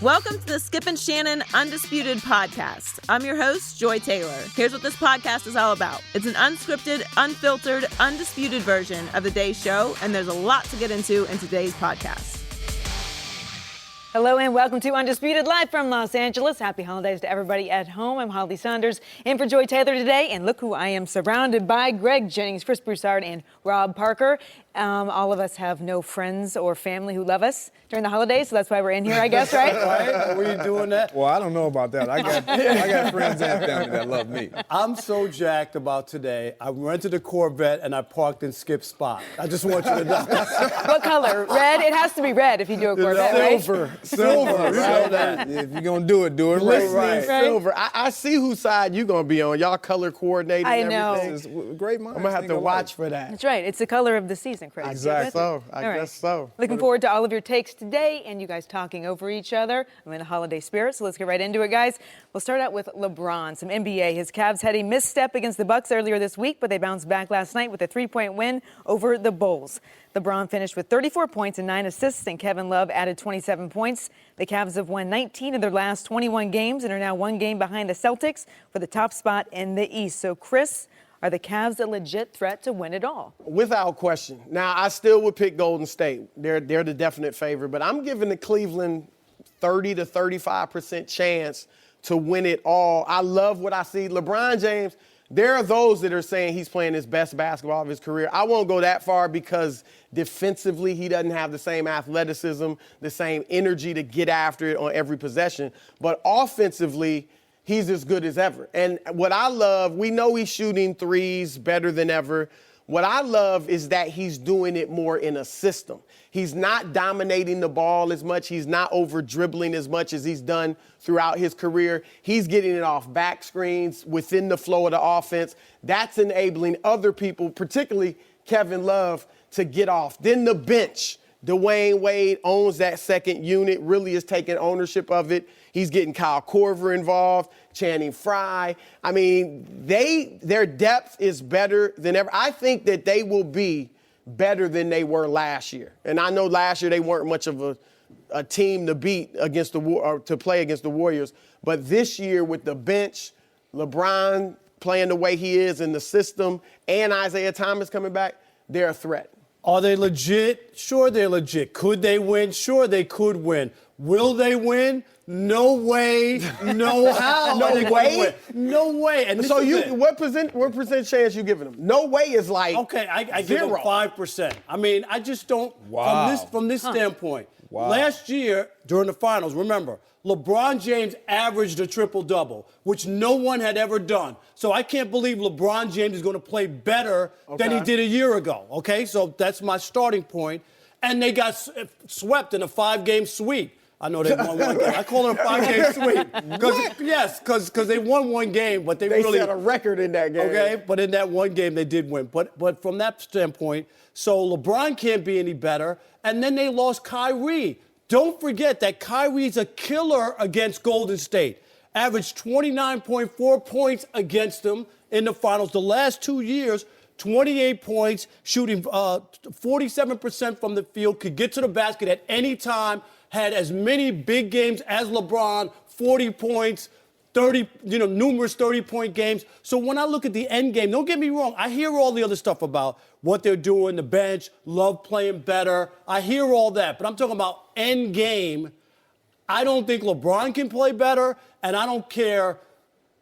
Welcome to the Skip and Shannon Undisputed podcast. I'm your host, Joy Taylor. Here's what this podcast is all about. It's an unscripted, unfiltered, undisputed version of the day's show, and there's a lot to get into in today's podcast. Hello and welcome to Undisputed live from Los Angeles. Happy holidays to everybody at home. I'm Holly Sonders in for Joy Taylor today. And look who I am surrounded by. Greg, Jennings, Broussard and Rob Parker. All of us have no friends or family who love us during the holidays, so that's why we're in here, I guess, right? Right? Were you doing that? Well, I don't know about that. I got friends and family that love me. I'm so jacked about today. I rented a Corvette and I parked in Skip's spot. I just want you to know. What color? Red? It has to be red if you do a Corvette, right? Silver. Right? That. If you're going to do it Right. Silver. I see whose side you're going to be on. Y'all color coordinated I and know. everything. Great minds. I'm going to have to watch for that. That's right. It's the color of the season, Chris. Exactly. I All right. guess so. Looking forward to all of your takes today and you guys talking over each other. I'm in the holiday spirit, so let's get right into it, guys. We'll start out with LeBron. Some NBA. His Cavs had a misstep against the Bucks earlier this week, but they bounced back last night with a 3-point win over the Bulls. LeBron finished with 34 points and 9 assists, and Kevin Love added 27 points. The Cavs have won 19 of their last 21 games and are now one game behind the Celtics for the top spot in the East. So, Chris, are the Cavs a legit threat to win it all? Without question. Now, I still would pick Golden State. They're the definite favorite, but I'm giving the Cleveland 30 to 35% chance to win it all. I love what I see. LeBron James, there are those that are saying he's playing his best basketball of his career. I won't go that far because defensively he doesn't have the same athleticism, the same energy to get after it on every possession. But offensively, he's as good as ever. And what I love, we know he's shooting threes better than ever. What I love is that he's doing it more in a system. He's not dominating the ball as much. He's not over dribbling as much as he's done throughout his career. He's getting it off back screens within the flow of the offense. That's enabling other people, particularly Kevin Love, to get off. Then the bench. Dwayne Wade owns that second unit, really is taking ownership of it. He's getting Kyle Korver involved, Channing Frye. I mean, their depth is better than ever. I think that they will be better than they were last year. And I know last year they weren't much of a team to beat against to play against the Warriors. But this year with the bench, LeBron playing the way he is in the system, and Isaiah Thomas coming back, they're a threat. Are they legit? Sure, they're legit. Could they win? Sure, they could win. Will they win? No way, no how. No way? No way. And So what percent chance you giving them? No way is like okay, I give them 5%. I mean, I just don't. Wow. From this standpoint. Wow. Last year during the finals, remember, LeBron James averaged a triple-double, which no one had ever done. So I can't believe LeBron James is going to play better than he did a year ago. Okay, so that's my starting point. And they got swept in a 5-game sweep. I know they won one game. I call it a 5-game sweep. Yes, because they won one game, but they really set a record in that game. Okay, but in that one game they did win. But from that standpoint, so LeBron can't be any better. And then they lost Kyrie. Don't forget that Kyrie's a killer against Golden State. Averaged 29.4 points against them in the finals. The last 2 years, 28 points, shooting 47% from the field, could get to the basket at any time, had as many big games as LeBron, 40 points, 30, numerous 30-point games. So when I look at the end game, don't get me wrong, I hear all the other stuff about what they're doing, the bench, Love playing better. I hear all that, but I'm talking about end game. I don't think LeBron can play better, and I don't care,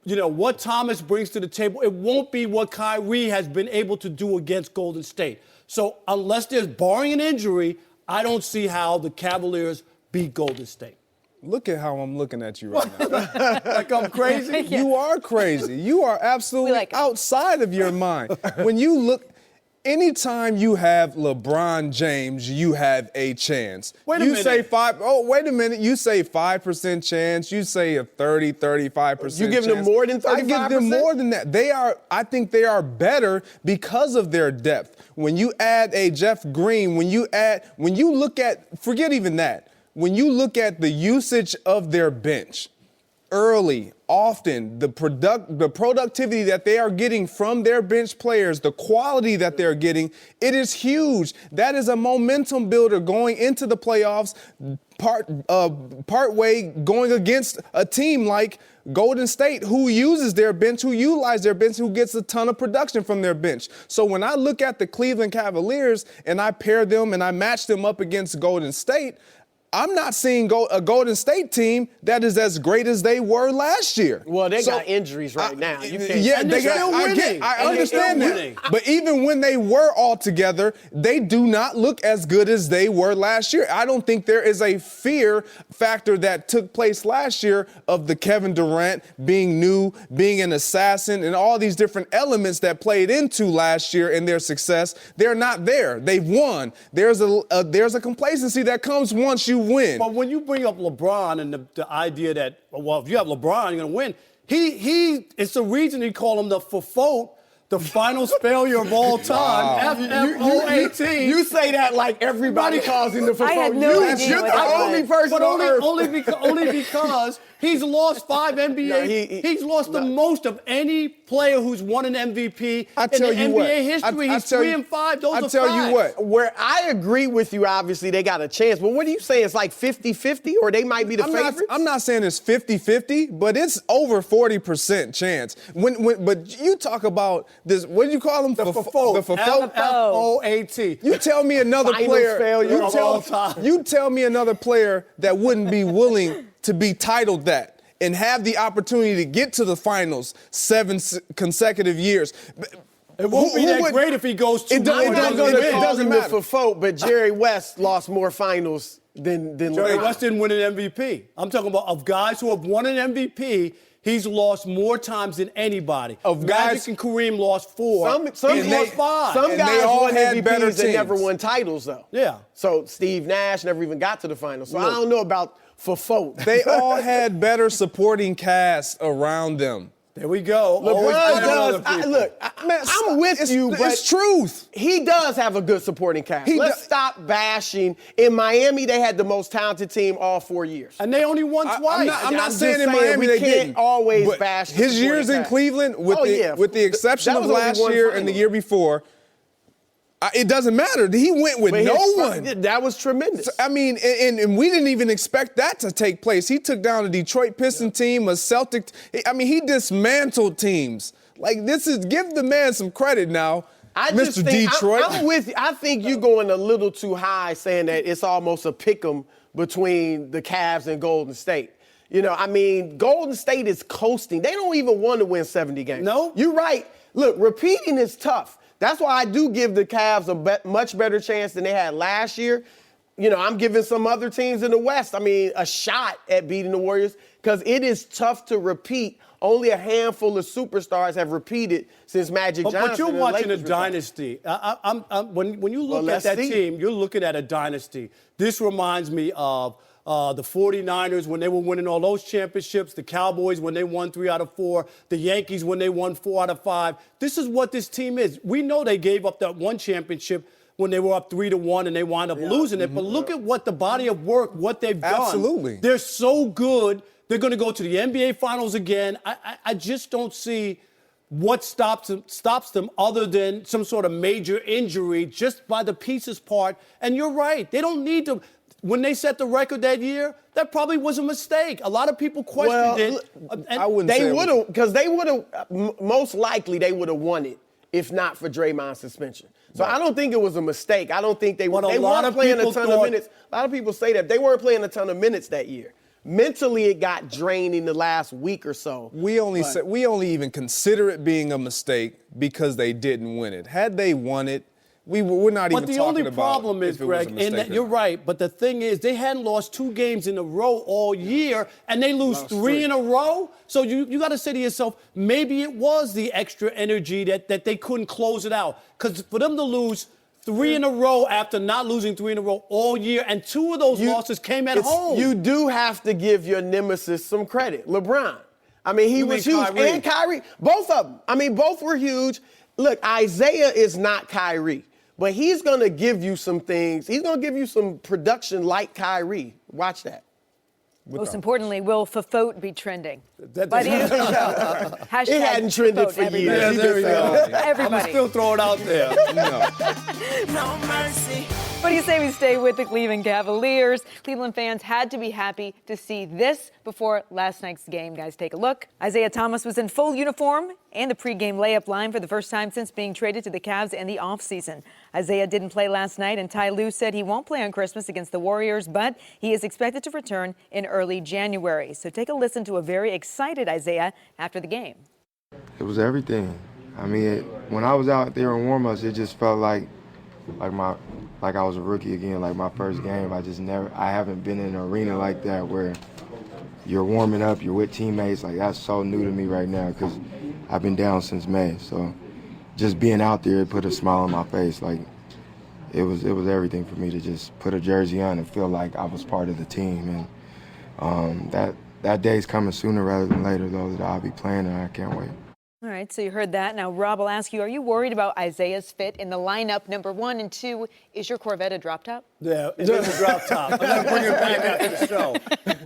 what Thomas brings to the table. It won't be what Kyrie has been able to do against Golden State. So unless there's barring an injury, I don't see how the Cavaliers beat Golden State. Look at how I'm looking at you right now. Like I'm crazy? Yeah. You are crazy. You are absolutely outside of your mind. When you look, anytime you have LeBron James, you have a chance. Wait a minute. Wait a minute. You say 5% chance. You say a 35% chance. You giving them more than 35%? I give them more than that. I think they are better because of their depth. When you add a Jeff Green, when you look at, forget even that. When you look at the usage of their bench, early, often, the productivity that they are getting from their bench players, the quality that they're getting, it is huge. That is a momentum builder going into the playoffs, part way going against a team like Golden State, who uses their bench, who utilize their bench, who gets a ton of production from their bench. So when I look at the Cleveland Cavaliers and I pair them and I match them up against Golden State, I'm not seeing a Golden State team that is as great as they were last year. Well, they got injuries right now. You can't. Yeah, and they they're got. still winning. I understand that. But even when they were all together, they do not look as good as they were last year. I don't think there is a fear factor that took place last year of the Kevin Durant being new, being an assassin, and all these different elements that played into last year and their success. They're not there. They've won. There's a complacency that comes once you win. But when you bring up LeBron and the idea that, well, if you have LeBron, you're going to win, it's the reason he called him the Fofo, the finals failure of all time. Wow. FFO18. You say that like everybody calls him the Fofo. I had no idea You're what the that only was. person But on earth. only because he's lost 5 NBA. He's lost the most of any player who's won an MVP I in tell the you NBA what. history. He's 3 and 5. Those are I tell you facts. what. Where I agree with you, obviously, they got a chance. But what do you say? It's like 50-50, or they might be the favorites? I'm not saying it's 50-50, but it's over 40% chance. But you talk about this, what do you call them? The Fofo. The Fofo. FFO18. You tell me another Finals player. failure of all time. You tell me another player that wouldn't be willing to be titled that and have the opportunity to get to the finals 7 consecutive years. It won't be that great if he goes 2 It doesn't matter. For folk, but Jerry West lost more finals than Jerry LeBron. West didn't win an MVP. I'm talking about of guys who have won an MVP. He's lost more times than anybody. Of Magic guys- and Kareem lost 4. Some He's lost 5. Some And guys they all won had MVPs better that never teams. won titles, though. Yeah. So Steve Nash never even got to the finals. So I don't know about Fofo. They all had better supporting cast around them. There we go. LeBron Always does. people. I'm with you, but it's truth. he does have a good supporting cast. He Let's does. stop bashing. In Miami, they had the most talented team all 4 years. And they only won twice. I'm not just saying in saying Miami we they can't didn't. always but bash the his supporting years in cast. Cleveland, with the exception That of was only last one year and the final. year before, it doesn't matter. He went with But no his- one. That was tremendous. I mean, and we didn't even expect that to take place. He took down a Detroit Piston team, a Celtic. I mean, he dismantled teams. Like, give the man some credit now, I just Mr. think, Detroit. I'm with you. I think you're going a little too high saying that it's almost a pick'em between the Cavs and Golden State. You know, I mean, Golden State is coasting. They don't even want to win 70 games. No. You're right. Look, repeating is tough. That's why I do give the Cavs a much better chance than they had last year. You know, I'm giving some other teams in the West, a shot at beating the Warriors because it is tough to repeat. Only a handful of superstars have repeated since Magic Johnson. But you're and the watching a Lakers retired. dynasty. When you look at let's that see. team, you're looking at a dynasty. This reminds me of the 49ers when they were winning all those championships, the Cowboys when they won 3 out of 4, the Yankees when they won 4 out of 5. This is what this team is. We know they gave up that one championship when they were up 3-1 and they wound up losing it. But look at what the body of work, what they've done. Absolutely. They're so good. They're going to go to the NBA Finals again. I just don't see what stops them other than some sort of major injury just by the pieces part. And you're right. They don't need to. When they set the record that year, that probably was a mistake. A lot of people questioned it. I wouldn't say They it would have, because they would have, most likely they would have won it if not for Draymond's suspension. So I don't think it was a mistake. I don't think they But a lot weren't of playing a people ton of thought- minutes. A lot of people say that. They weren't playing a ton of minutes that year. Mentally, it got draining the last week or so. We only even consider it being a mistake because they didn't win it. Had they won it, we're not even But the talking only about problem is, if it was a Greg, mistake and that or you're not. right, but the thing is, they hadn't lost 2 games in a row all year, and they lose 3 in a row. So you got to say to yourself, maybe it was the extra energy that they couldn't close it out. Because for them to lose 3 in a row after not losing 3 in a row all year, and 2 of those losses came at home. You do have to give your nemesis some credit. LeBron. I mean, he was huge. Kyrie? And Kyrie. Both of them. I mean, both were huge. Look, Isaiah is not Kyrie, but he's going to give you some things. He's going to give you some production like Kyrie. Watch that. Most importantly, will Fafote be trending? That- By the end of the show. Hashtag It hadn't trended Fafote, for everybody. years. Yeah, there we go. Everybody. I'm still throwing it out there. No mercy. What do you say we stay with the Cleveland Cavaliers? Cleveland fans had to be happy to see this before last night's game. Guys, take a look. Isaiah Thomas was in full uniform and the pregame layup line for the first time since being traded to the Cavs in the offseason. Isaiah didn't play last night, and Ty Lue said he won't play on Christmas against the Warriors, but he is expected to return in early January. So take a listen to a very excited Isaiah after the game. It was everything. I mean, when I was out there in warm-ups, it just felt like I was a rookie again, like my first game. I haven't been in an arena like that where you're warming up, you're with teammates. Like, that's so new to me right now because I've been down since May. So just being out there, it put a smile on my face. Like, it was everything for me to just put a jersey on and feel like I was part of the team. And that day's coming sooner rather than later, though, that I'll be playing, and I can't wait. All right, so you heard that. Now, Rob, I'll ask you, are you worried about Isaiah's fit in the lineup? Number one, and two, is your Corvette a drop top? Yeah, it is a drop top. I'm going to bring it back after the show.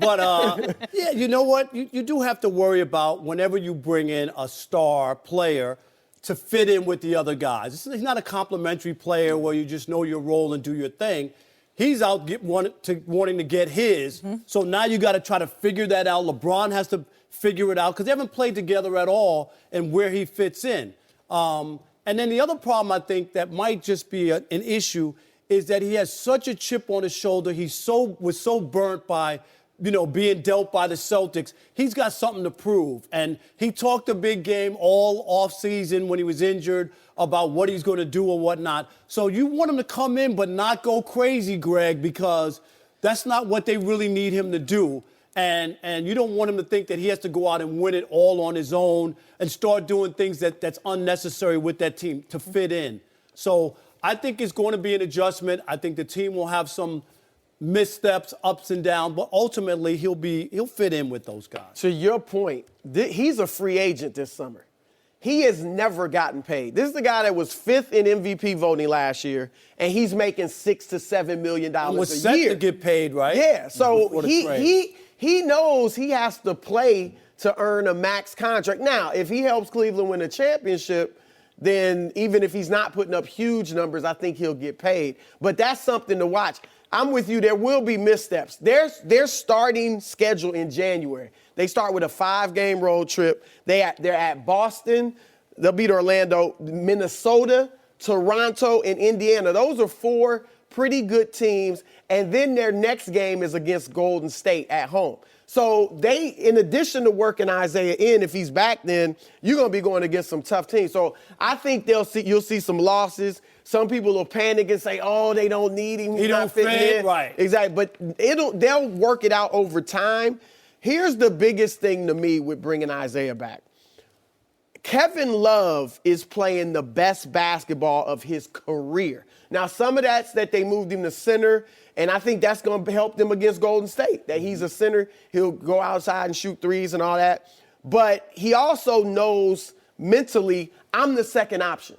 But, yeah, you know what? You do have to worry about whenever you bring in a star player to fit in with the other guys. He's not a complimentary player where you just know your role and do your thing. He's out wanting to get his. Mm-hmm. So now you got to try to figure that out. LeBron has to figure it out because they haven't played together at all and where he fits in. And then the other problem I think that might just be an issue is that he has such a chip on his shoulder. He was so burnt by, being dealt by the Celtics. He's got something to prove. And he talked a big game all offseason when he was injured about what he's going to do or whatnot. So you want him to come in but not go crazy, Greg, because that's not what they really need him to do. And you don't want him to think that he has to go out and win it all on his own and start doing things that's unnecessary with that team to fit in. So I think it's going to be an adjustment. I think the team will have some missteps, ups and downs, but ultimately he'll fit in with those guys. To your point, he's a free agent this summer. He has never gotten paid. This is the guy that was fifth in MVP voting last year, and he's making $6 to $7 million a year. Was set to get paid, right? Yeah. So he knows he has to play to earn a max contract. Now, if he helps Cleveland win a championship, then even if he's not putting up huge numbers, I think he'll get paid. But that's something to watch. I'm with you. There will be missteps. Their starting schedule in January. They start with a 5-game road trip. They're at Boston. They'll beat Orlando, Minnesota, Toronto, and Indiana. Those are 4 pretty good teams. And then their next game is against Golden State at home. So they, in addition to working Isaiah in, if he's back, then you're going to be going against some tough teams. So I think you'll see some losses. Some people will panic and say, "Oh, they don't need him. He's not fitting in." Right? Exactly. But they'll work it out over time. Here's the biggest thing to me with bringing Isaiah back. Kevin Love is playing the best basketball of his career. Now, some of that's that they moved him to center, and I think that's going to help them against Golden State, that he's a center. He'll go outside and shoot threes and all that. But he also knows mentally, I'm the second option.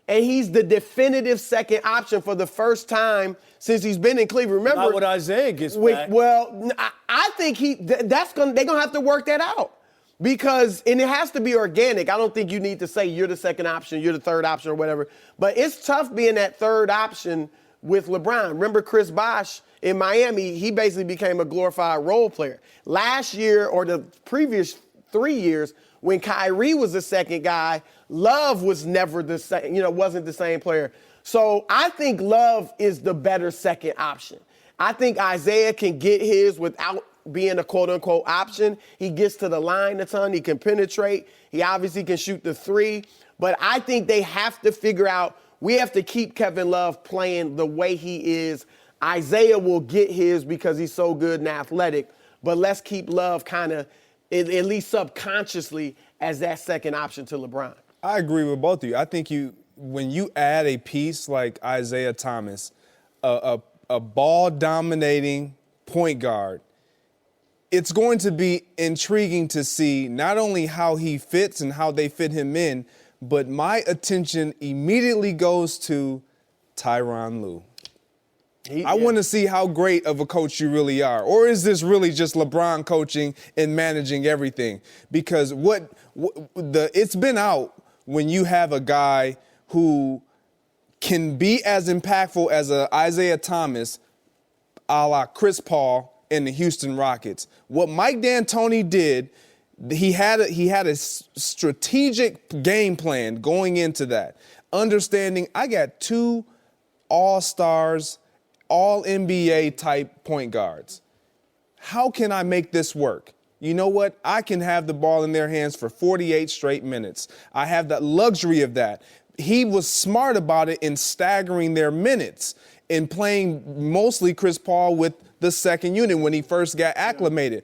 And he's the definitive second option for the first time since he's been in Cleveland. Remember, not when Isaiah gets back. Well, I think they're going to have to work that out. Because, and it has to be organic. I don't think you need to say you're the second option, you're the third option or whatever. But it's tough being that third option with LeBron. Remember Chris Bosh in Miami, he basically became a glorified role player. Last year or the previous 3 years, when Kyrie was the second guy, Love was never the same, wasn't the same player. So I think Love is the better second option. I think Isaiah can get his without being a quote-unquote option. He gets to the line a ton. He can penetrate. He obviously can shoot the three. But I think they have to figure out, we have to keep Kevin Love playing the way he is. Isaiah will get his because he's so good and athletic. But let's keep Love kind of, at least subconsciously, as that second option to LeBron. I agree with both of you. I think when you add a piece like Isaiah Thomas, a ball-dominating point guard, it's going to be intriguing to see not only how he fits and how they fit him in, but my attention immediately goes to Tyronn Lue. I want to see how great of a coach you really are. Or is this really just LeBron coaching and managing everything? Because it's been out when you have a guy who can be as impactful as a Isaiah Thomas, a la Chris Paul in the Houston Rockets. What Mike D'Antoni did, he had a strategic game plan going into that, understanding I got 2 all-stars, all-NBA type point guards. How can I make this work? You know what? I can have the ball in their hands for 48 straight minutes. I have the luxury of that. He was smart about it in staggering their minutes and playing mostly Chris Paul with the second unit when he first got acclimated.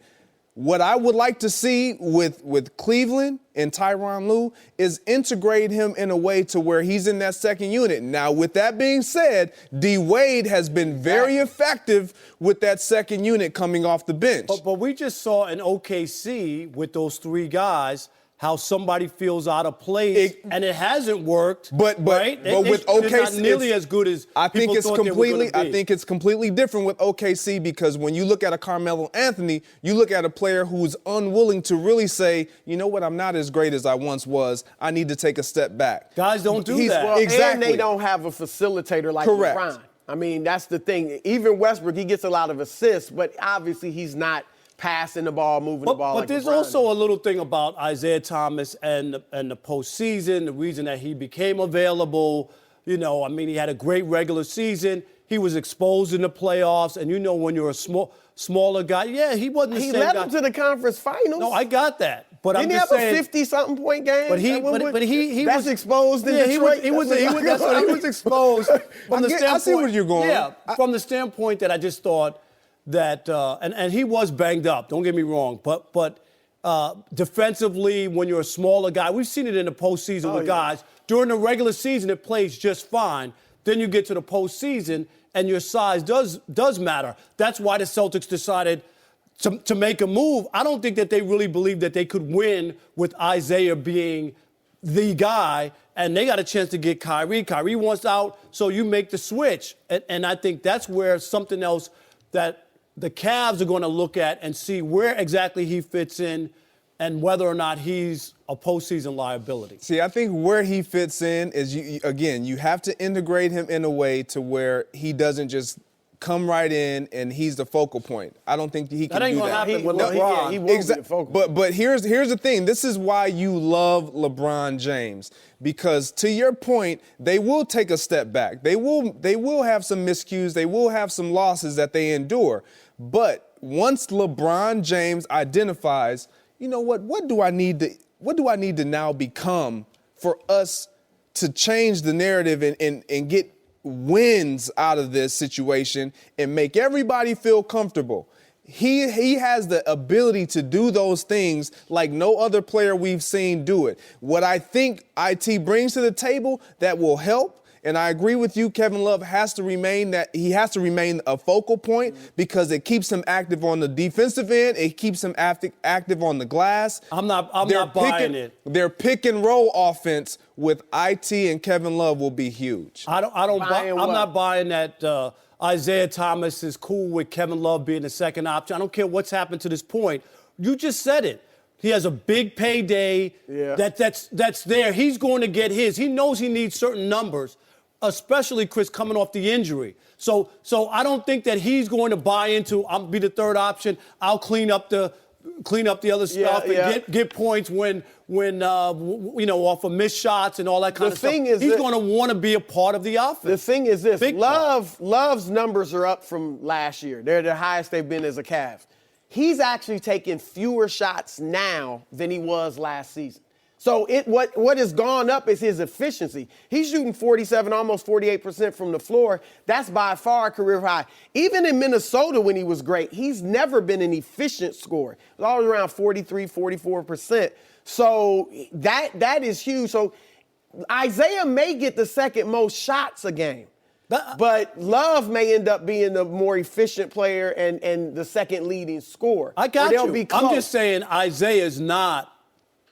What I would like to see with Cleveland and Tyronn Lue is integrate him in a way to where he's in that second unit. Now, with that being said, D. Wade has been very effective with that second unit coming off the bench. But we just saw in OKC with those 3 guys how somebody feels out of place, and it hasn't worked. But with OKC, it's not nearly as good as I think people it's thought they were gonna be. I think it's completely different with OKC because when you look at a Carmelo Anthony, you look at a player who's unwilling to really say, you know what, I'm not as great as I once was. I need to take a step back. Guys don't do that. Well, exactly. And they don't have a facilitator like Correct. LeBron. I mean, that's the thing. Even Westbrook, he gets a lot of assists, but obviously he's not passing the ball, moving the ball. But there's also a little thing about Isaiah Thomas and the postseason, the reason that he became available. You know, I mean, he had a great regular season. He was exposed in the playoffs, and you know when you're a smaller guy, yeah, he wasn't the same guy. He led them to the conference finals. No, I got that. But Didn't I'm just saying, he have a 50-something point game? But he that's was exposed in Detroit. He was exposed from the standpoint. I see where you're going. Yeah, from the standpoint that I just thought that, and he was banged up. Don't get me wrong, but defensively, when you're a smaller guy, we've seen it in the postseason with guys. During the regular season, it plays just fine. Then you get to the postseason, and your size does matter. That's why the Celtics decided to make a move. I don't think that they really believed that they could win with Isaiah being the guy, and they got a chance to get Kyrie. Kyrie wants out, so you make the switch. And I think that's where something else that the Cavs are going to look at and see where exactly he fits in and whether or not he's a postseason liability. See, I think where he fits in is, you have to integrate him in a way to where he doesn't just come right in and he's the focal point. I don't think he can do that. That ain't going to happen with LeBron. He will be the focal point. But here's the thing. This is why you love LeBron James. Because to your point, they will take a step back. They will have some miscues. They will have some losses that they endure. But once LeBron James identifies, you know what do I need to now become for us to change the narrative and get wins out of this situation and make everybody feel comfortable. He has the ability to do those things like no other player we've seen do it. What I think IT brings to the table that will help, and I agree with you, Kevin Love has to remain a focal point because it keeps him active on the defensive end. It keeps him active on the glass. I'm not buying it. Their pick and roll offense with IT and Kevin Love will be huge. I'm not buying that Isaiah Thomas is cool with Kevin Love being the second option. I don't care what's happened to this point. You just said it. He has a big payday that's there. He's going to get his. He knows he needs certain numbers, especially Chris coming off the injury. So I don't think that he's going to buy into I'll be the third option. I'll clean up the other stuff and get points when off of missed shots and all that kind of stuff. He's going to want to be a part of the offense. The thing is this: Love's numbers are up from last year. They're the highest they've been as a Cav. He's actually taking fewer shots now than he was last season. So what has gone up is his efficiency. He's shooting 47, almost 48% from the floor. That's by far a career high. Even in Minnesota when he was great, he's never been an efficient scorer. It was always around 43, 44%. So that is huge. So Isaiah may get the second most shots a game. But Love may end up being the more efficient player and the second leading scorer. I got you. I'm just saying Isaiah is not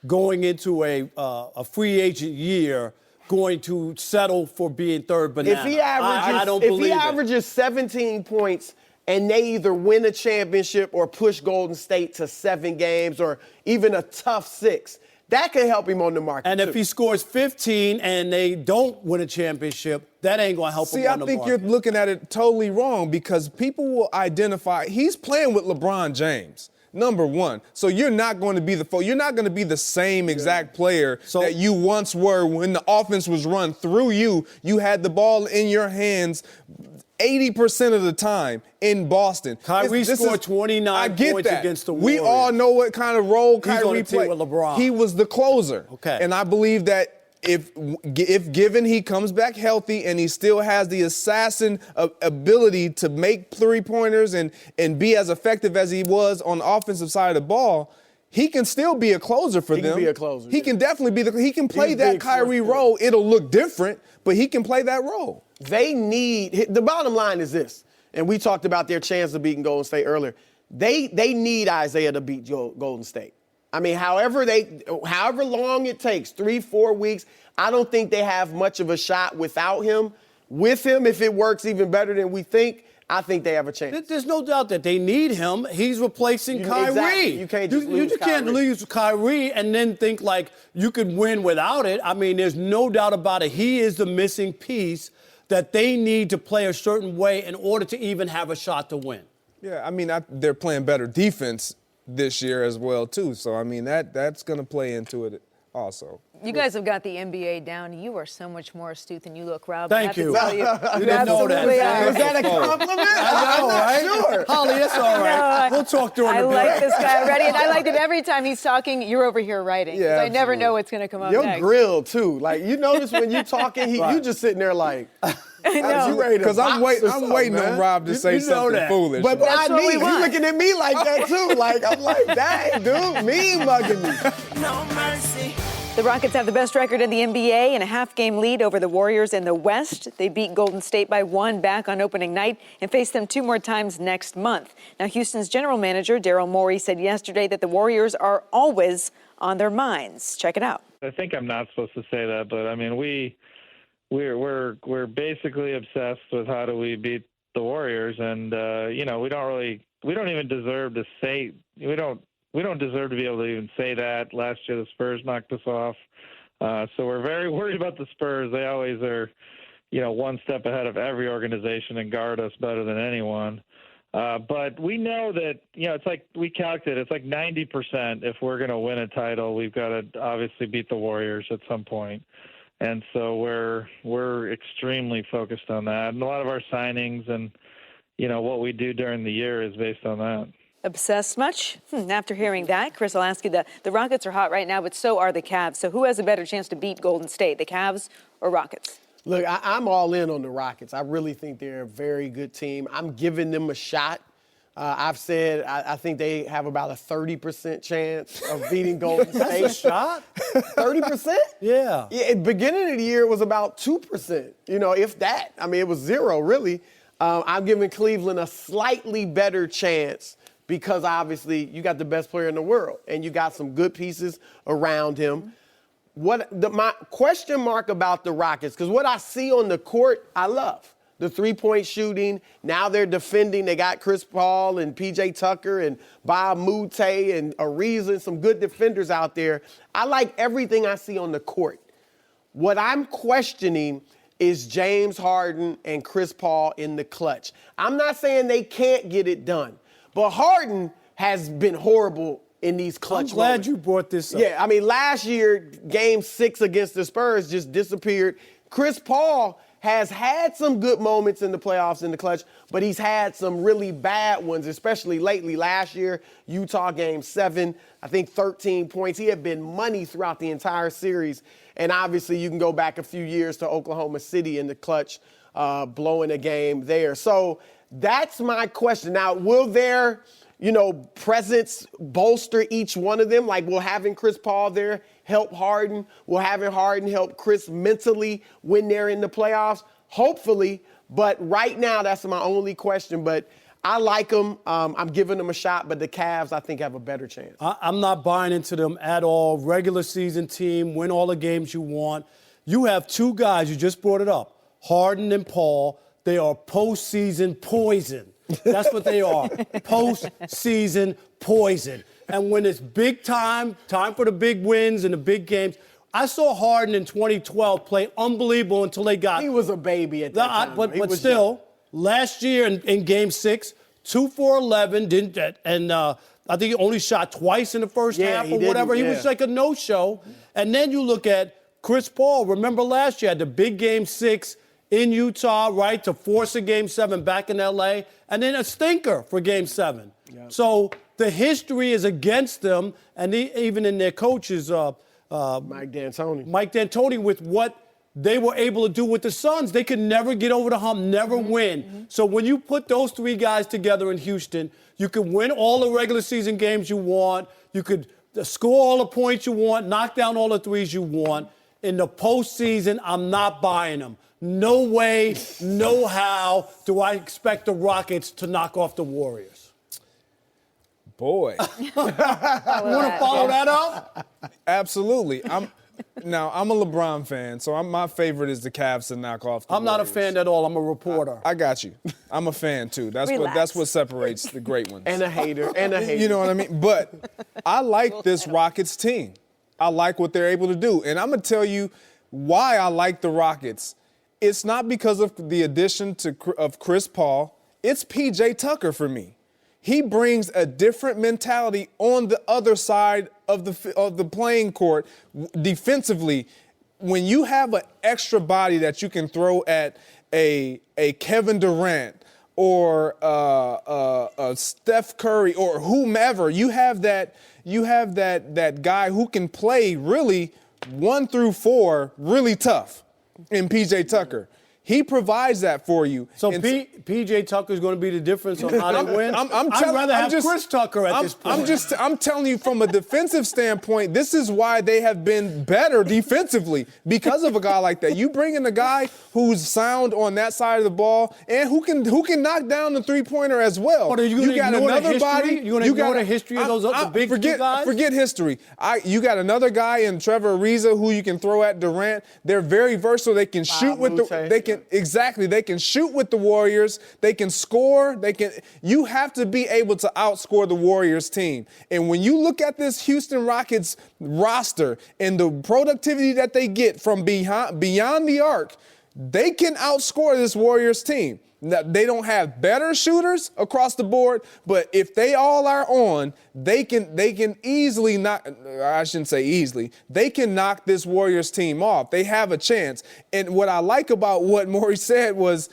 going into a free agent year going to settle for being third banana. If he averages, I don't believe it. averages 17 points and they either win a championship or push Golden State to 7 games or even a tough 6, that could help him on the market. And if he scores 15 and they don't win a championship, that ain't going to help him on the market. See, I think you're looking at it totally wrong because people will identify he's playing with LeBron James. Number one. So you're not going to be you're not going to be the same exact player that you once were when the offense was run through you. You had the ball in your hands 80% of the time in Boston. Kyrie scored 29 points against the Warriors. We all know what kind of role Kyrie played with LeBron. He was the closer. Okay. And I believe that if given he comes back healthy and he still has the assassin ability to make three-pointers and be as effective as he was on the offensive side of the ball, he can still be a closer for them. He can be a closer. He can definitely be he can play that Kyrie role. It'll look different, but he can play that role. The bottom line is this, and we talked about their chance of beating Golden State earlier. They need Isaiah to beat Golden State. I mean, however long it takes, 3-4 weeks, I don't think they have much of a shot without him. With him, if it works even better than we think, I think they have a chance. There's no doubt that they need him. He's replacing Kyrie. Exactly. You can't just lose You can't lose Kyrie and then think like you could win without it. I mean, there's no doubt about it. He is the missing piece that they need to play a certain way in order to even have a shot to win. Yeah, I mean, they're playing better defense this year as well, too. So, I mean, that's going to play into it also. You guys have got the NBA down. You are so much more astute than you look, Rob. Thank you. You didn't know that. are. Is that a compliment? I know, right? Sure. Holly, it's all right. We'll talk during the break. I like this guy already, and I like that every time he's talking, you're over here writing. Yeah, I never know what's going to come up You're next. grilled, too. Like, you notice when you're talking, you just sitting there like, because I'm waiting on Rob to say something foolish. But That's what we he's want. looking at me like that, too. Like, I'm like, dang, dude, me mugging me. No mercy. The Rockets have the best record in the NBA and a half-game lead over the Warriors in the West. They beat Golden State by 1 back on opening night and face them 2 more times next month. Now, Houston's general manager, Daryl Morey, said yesterday that the Warriors are always on their minds. Check it out. I think I'm not supposed to say that, but I mean, we're basically obsessed with how do we beat the Warriors, and we don't even deserve to say we don't deserve to be able to even say that. Last year, the Spurs knocked us off. So we're very worried about the Spurs. They always are, one step ahead of every organization and guard us better than anyone. But we know that, it's like we calculated, it's like 90% if we're going to win a title, we've got to obviously beat the Warriors at some point. And so we're extremely focused on that. And a lot of our signings and, what we do during the year is based on that. Obsessed much? After hearing that, Chris, I'll ask you, the Rockets are hot right now, but so are the Cavs. So who has a better chance to beat Golden State, the Cavs or Rockets? Look, I'm all in on the Rockets. I really think they're a very good team. I'm giving them a shot. I've said I think they have about a 30% chance of beating Golden State. That's a shot? 30%? Yeah. At the beginning of the year, it was about 2%, if that. I mean, it was 0, really. I'm giving Cleveland a slightly better chance because, obviously, you got the best player in the world, and you got some good pieces around him. My question mark about the Rockets, because what I see on the court, I love. The three-point shooting. Now they're defending. They got Chris Paul and P.J. Tucker and Bob Mute and Ariza, some good defenders out there. I like everything I see on the court. What I'm questioning is James Harden and Chris Paul in the clutch. I'm not saying they can't get it done, but Harden has been horrible in these clutch I'm glad moments. you brought this up. Yeah, I mean, last year, Game 6 against the Spurs just disappeared. Chris Paul has had some good moments in the playoffs in the clutch, but he's had some really bad ones, especially lately. Last year, Utah Game 7, I think 13 points. He had been money throughout the entire series. And obviously, you can go back a few years to Oklahoma City in the clutch, blowing a game there. So that's my question. Now, will their presence bolster each one of them? Like, will having Chris Paul there help Harden? Will having Harden help Chris mentally when they're in the playoffs? Hopefully. But right now, that's my only question. But I like them. I'm giving them a shot. But the Cavs, I think, have a better chance. I'm not buying into them at all. Regular season team, win all the games you want. You have two guys, you just brought it up, Harden and Paul. They are postseason poison. That's what they are, postseason poison. And when it's big time for the big wins and the big games, I saw Harden in 2012 play unbelievable until they got. He was a baby at that time. But still, last year in Game 6, 2 for 11, I think he only shot twice in the first half or whatever. He was like a no-show. And then you look at Chris Paul. Remember last year, had the big Game 6 in Utah, right, to force a Game 7 back in L.A., and then a stinker for Game 7. Yep. So the history is against them, and even in their coaches, Mike D'Antoni, with what they were able to do with the Suns. They could never get over the hump, never win. Mm-hmm. So when you put those three guys together in Houston, you can win all the regular season games you want. You could score all the points you want, knock down all the threes you want. In the postseason, I'm not buying them. No way, no how do I expect the Rockets to knock off the Warriors. Boy. You want to follow that up? Absolutely. I'm a LeBron fan, so my favorite is the Cavs to knock off the I'm not Warriors. a fan at all. I'm a reporter. I got you. I'm a fan, too. That's what separates the great ones. And a hater. You know what I mean? But I like this Rockets team. I like what they're able to do. And I'm going to tell you why I like the Rockets. It's not because of the addition of Chris Paul. It's P.J. Tucker for me. He brings a different mentality on the other side of the playing court defensively. When you have an extra body that you can throw at a Kevin Durant or a Steph Curry or whomever, you have that guy who can play really 1 through 4 really tough in P.J. Tucker. He provides that for you. So P.J. Tucker is going to be the difference on how they win? I'd rather have Chris Tucker at this point. I'm telling you from a defensive standpoint, this is why they have been better defensively, because of a guy like that. You bring in a guy who's sound on that side of the ball and who can knock down the three-pointer as well. But are you got another body? You going to ignore the history of those the big guys? Forget history. You got another guy in Trevor Ariza who you can throw at Durant. They're very versatile. They can shoot with they can shoot with the Warriors. They can score. You have to be able to outscore the Warriors team. And when you look at this Houston Rockets roster and the productivity that they get from beyond the arc, they can outscore this Warriors team. Now, they don't have better shooters across the board, but if they all are on, they can easily knock. I shouldn't say easily. They can knock this Warriors team off. They have a chance. And what I like about what Maury said was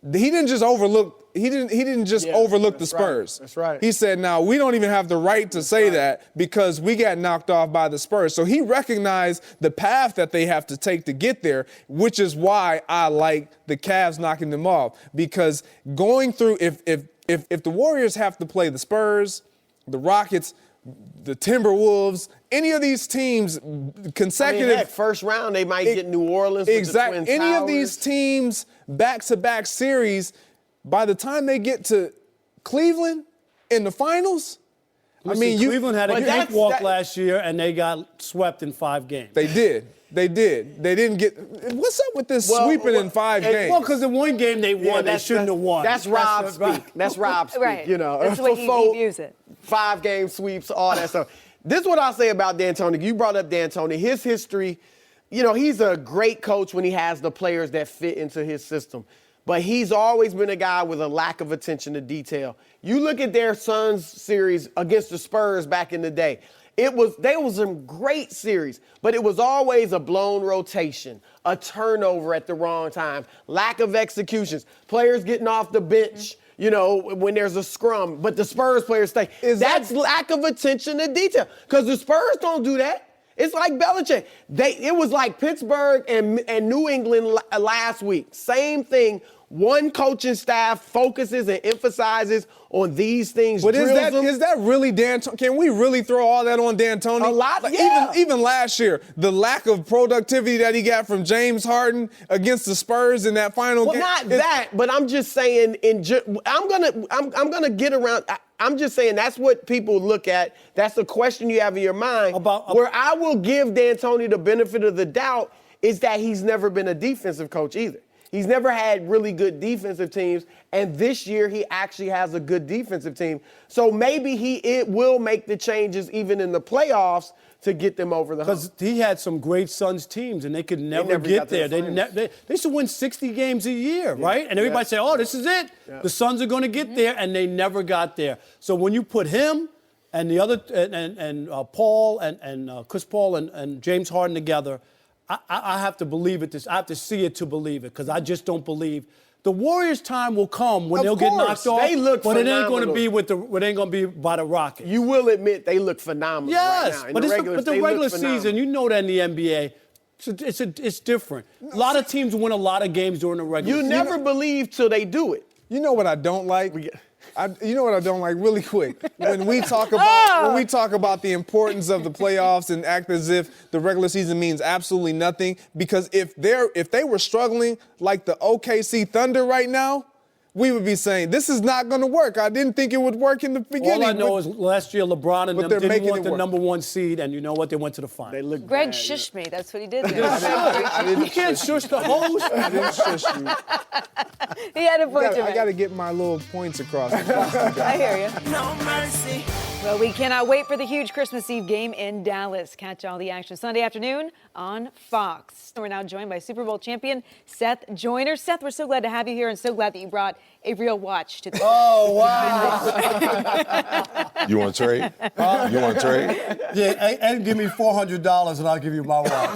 he didn't just overlook. He didn't just overlook the Spurs. Right. That's right. He said, "Now we don't even have the right to say that because we got knocked off by the Spurs." So he recognized the path that they have to take to get there, which is why I like the Cavs knocking them off. Because going through, if the Warriors have to play the Spurs, the Rockets, the Timberwolves, any of these teams consecutive. First round they might get New Orleans. Exactly. With the Twin Any Towers. of these teams back-to-back series. By the time they get to Cleveland in the finals, Cleveland had a cakewalk last year, and they got swept in 5 games. They did. They didn't get. What's up with this sweeping in 5 games? Well, because in one game they won, they shouldn't have won. That's Rob speak. That's Rob speak. Right. You know, that's the way he views it. 5-game sweeps, all that stuff. This is what I'll say about D'Antoni. You brought up D'Antoni. His history, he's a great coach when he has the players that fit into his system. But he's always been a guy with a lack of attention to detail. You look at their Suns series against the Spurs back in the day. They was some great series, but it was always a blown rotation, a turnover at the wrong time, lack of executions, players getting off the bench, when there's a scrum, but the Spurs players stay. That's lack of attention to detail, because the Spurs don't do that. It's like Belichick. It was like Pittsburgh and New England last week. Same thing. One coaching staff focuses and emphasizes on these things. But is that really D'Antoni? Can we really throw all that on D'Antoni? A lot, yeah. Even last year, the lack of productivity that he got from James Harden against the Spurs in that final game. Well, not that, but I'm just saying. I'm gonna get around. I'm just saying that's what people look at. That's the question you have in your mind. Where I will give D'Antoni the benefit of the doubt is that he's never been a defensive coach either. He's never had really good defensive teams, and this year he actually has a good defensive team. So maybe it will make the changes even in the playoffs to get them over the hump. Because he had some great Suns teams, and they could never get there. They used to win 60 games a year, right? And everybody say, oh, this is it. Yeah. The Suns are going to get there, and they never got there. So when you put him and the other and Paul and Chris Paul and James Harden together, I have to believe it. I have to see it to believe it, because I just don't believe. The Warriors' time will come when they'll get knocked off, they look but phenomenal. It ain't going to be by the Rockets. You will admit they look phenomenal yes, right now. But the regular season, you know that in the NBA, it's different. A lot of teams win a lot of games during the regular season. You never believe till they do it. You know what I don't like? You know what I don't like really quick? When we talk about the importance of the playoffs and act as if the regular season means absolutely nothing, because if they were struggling like the OKC Thunder right now, we would be saying, this is not going to work. I didn't think it would work in the beginning. All I know is last year LeBron and them didn't want the number one seed, and you know what? They went to the final. They look Greg bad, shushed me. That's what he did. You can't shush the host. I didn't shush you. He had a point to make. I got to get my little points across. I hear you. No mercy. Well, we cannot wait for the huge Christmas Eve game in Dallas. Catch all the action Sunday afternoon on Fox. We're now joined by Super Bowl champion Seth Joyner. Seth, we're so glad to have you here and so glad that you brought a real watch to the Oh, wow. You want to trade? You want to trade? Yeah, and give me $400 and I'll give you my watch.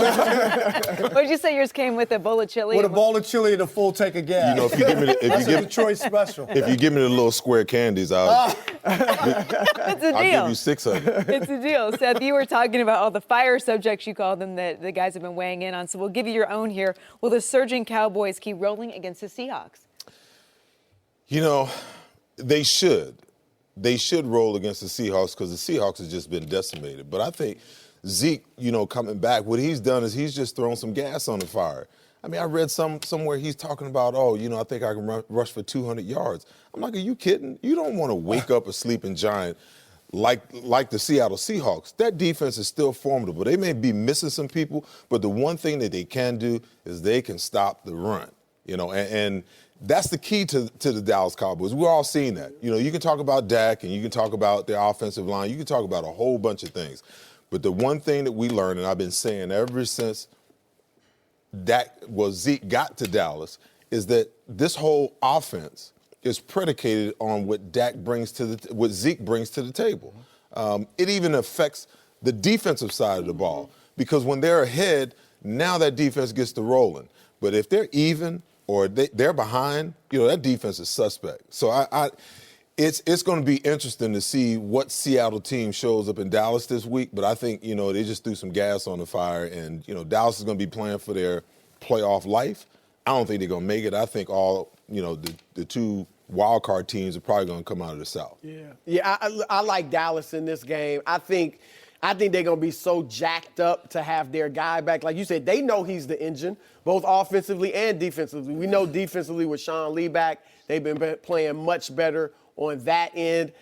What did you say yours came with? A bowl of chili? With a bowl of chili and a full tank of gas. You know, if you give me the Detroit special. If you give me the little square candies, I'll It's a deal. give you 6 of them. It's a deal. Seth, you were talking about all the fire subjects, you call them, that the guys have been weighing in on. So we'll give you your own here. Will the surging Cowboys keep rolling against the Seahawks? You know, they should. They should roll against the Seahawks, because the Seahawks has just been decimated. But I think Zeke, coming back, what he's done is he's just thrown some gas on the fire. I mean, I read somewhere he's talking about, I think I can rush for 200 yards. I'm like, are you kidding? You don't want to wake up a sleeping giant like the Seattle Seahawks. That defense is still formidable. They may be missing some people, but the one thing that they can do is they can stop the run, and that's the key to the Dallas Cowboys. We're all seeing that. You can talk about Dak, and you can talk about their offensive line. You can talk about a whole bunch of things. But the one thing that we learned, and I've been saying ever since Zeke got to Dallas, is that this whole offense is predicated on what what Zeke brings to the table. It even affects the defensive side of the ball, because when they're ahead, now that defense gets to rolling. But if they're even or they're behind, that defense is suspect. So it's going to be interesting to see what Seattle team shows up in Dallas this week. But I think, they just threw some gas on the fire, and, Dallas is going to be playing for their playoff life. I don't think they're going to make it. I think all, the two wild card teams are probably going to come out of the South. Yeah, I like Dallas in this game. I think they're going to be so jacked up to have their guy back. Like you said, they know he's the engine, both offensively and defensively. We know defensively with Sean Lee back, they've been playing much better on that end.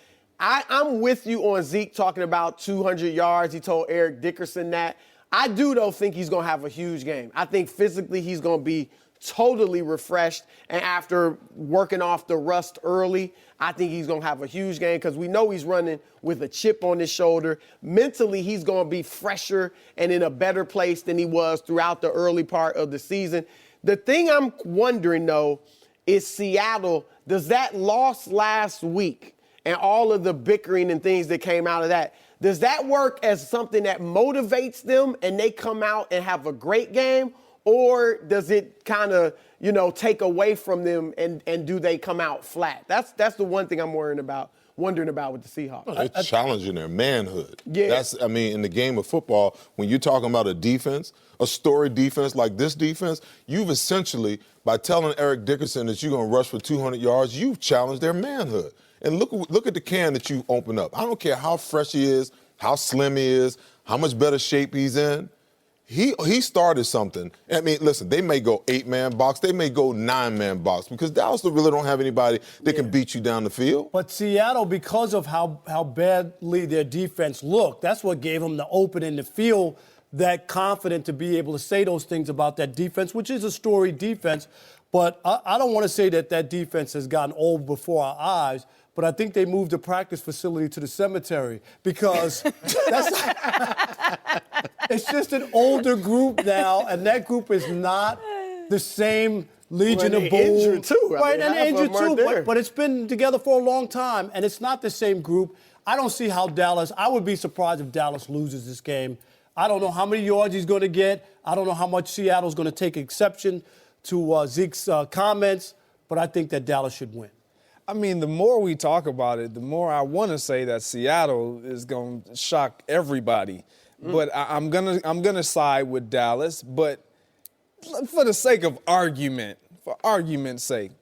I'm with you on Zeke talking about 200 yards. He told Eric Dickerson that. I do, though, think he's going to have a huge game. I think physically he's going to be totally refreshed. And after working off the rust early, I think he's going to have a huge game, because we know he's running with a chip on his shoulder. Mentally, he's going to be fresher and in a better place than he was throughout the early part of the season. The thing I'm wondering, though, is Seattle, does that loss last week and all of the bickering and things that came out of that, does that work as something that motivates them and they come out and have a great game? Or does it kind of, take away from them and do they come out flat? That's the one thing I'm wondering about with the Seahawks. Well, they're challenging their manhood. Yeah. In the game of football, when you're talking about a defense, a storied defense like this defense, you've essentially, by telling Eric Dickerson that you're going to rush for 200 yards, you've challenged their manhood. And look at the can that you open up. I don't care how fresh he is, how slim he is, how much better shape he's in. He started something. I mean, listen, they may go 8-man box. They may go 9-man box, because Dallas really don't have anybody that can beat you down the field. But Seattle, because of how badly their defense looked, that's what gave them the open in the field that confident to be able to say those things about that defense, which is a storied defense. But I don't want to say that that defense has gotten old before our eyes, but I think they moved the practice facility to the cemetery because it's just an older group now, and that group is not the same Legion of Boom. Injured too. Right, and injured too, but it's been together for a long time, and it's not the same group. I don't see how I would be surprised if Dallas loses this game. I don't know how many yards he's going to get. I don't know how much Seattle's going to take exception to Zeke's comments, but I think that Dallas should win. I mean, the more we talk about it, the more I want to say that Seattle is going to shock everybody. But I'm gonna side with Dallas. But for the sake of argument, for argument's sake,